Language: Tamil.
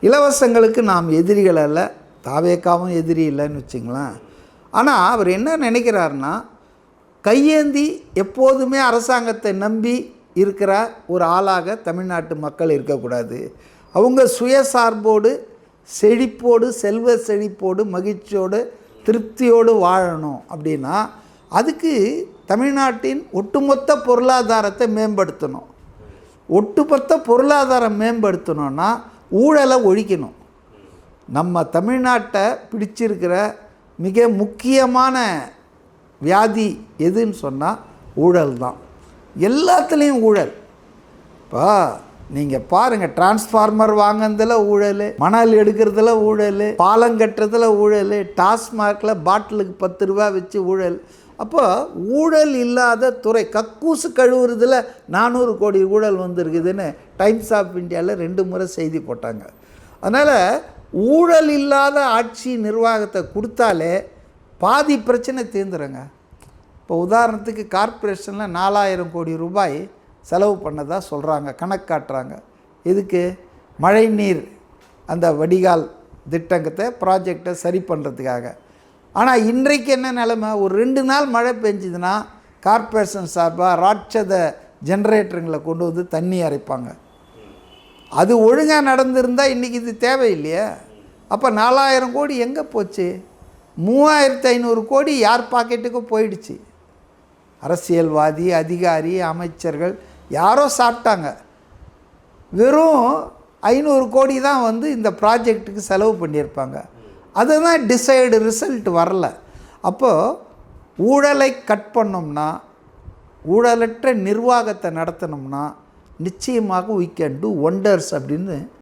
இலவசங்களுக்கு நாம் எதிரிகள் அல்ல, தாவேக்காவும் எதிரி இல்லைன்னு வச்சுங்களேன். ஆனால் அவர் என்ன நினைக்கிறாருன்னா, கையேந்தி எப்போதுமே அரசாங்கத்தை நம்பி இருக்கிற ஒரு ஆளாக தமிழ்நாட்டு மக்கள் இருக்கக்கூடாது. அவங்க சுயசார்போடு, செழிப்போடு, செல்வ செழிப்போடு, மகிழ்ச்சியோடு, திருப்தியோடு வாழணும். அப்படின்னா அதுக்கு தமிழ்நாட்டின் ஒட்டுமொத்த பொருளாதாரத்தை மேம்படுத்தணும். ஒட்டுமொத்த பொருளாதாரம் மேம்படுத்தணும்னா ஊழலை ஒழிக்கணும். நம்ம தமிழ்நாட்டை பிடிச்சிருக்கிற மிக முக்கியமான வியாதி எதுன்னு சொன்னால் ஊழல் தான். எல்லாத்துலேயும் ஊழல். இப்போ நீங்கள் பாருங்கள், டிரான்ஸ்ஃபார்மர் வாங்கினதில் ஊழல், மணல் எடுக்கிறதுல ஊழல், பாலம் கட்டுறதுல ஊழல், டாஸ்மார்க்கில் பாட்டிலுக்கு 10 ரூபா வச்சு ஊழல். அப்போ ஊழல் இல்லாத துறை, கக்கூசு கழுவுறதுல 400 கோடி ஊழல் வந்துருக்குதுன்னு டைம்ஸ் ஆஃப் இந்தியாவில் 2 முறை செய்தி போட்டாங்க. அதனால் ஊழல் இல்லாத ஆட்சி நிர்வாகத்தை கொடுத்தாலே பாதி பிரச்சனை தீர்ந்துடுங்க. இப்போ உதாரணத்துக்கு கார்ப்பரேஷனில் 4000 கோடி ரூபாய் செலவு பண்ணதாக சொல்கிறாங்க, கணக்கு காட்டுறாங்க. இதுக்கு மழை நீர் அந்த வடிகால் திட்டங்கத்தை ப்ராஜெக்டை சரி பண்ணுறதுக்காக. ஆனால் இன்றைக்கு என்ன நிலைமை, ஒரு 2 நாள் மழை பெஞ்சுதுன்னா கார்ப்பரேஷன் சார்பாக ராட்சத ஜென்ரேட்டருங்களை கொண்டு வந்து தண்ணி அரைப்பாங்க. அது ஒழுங்காக நடந்திருந்தால் இன்றைக்கி இது தேவையில்லையே. அப்போ 4000 கோடி எங்கே போச்சு? 3500 கோடி யார் பாக்கெட்டுக்கும் போயிடுச்சு. அரசியல்வாதி, அதிகாரி, அமைச்சர்கள் யாரோ சாப்பிட்டாங்க. வெறும் 500 கோடி தான் வந்து இந்த ப்ராஜெக்ட்டுக்கு செலவு பண்ணியிருப்பாங்க. அதுதான் டிசைடு ரிசல்ட் வரல. அப்போது ஊழலை கட் பண்ணோம்னா, ஊழலற்ற நிர்வாகத்தை நடத்தினோம்னா நிச்சயமாக we can do wonders அப்படின்னு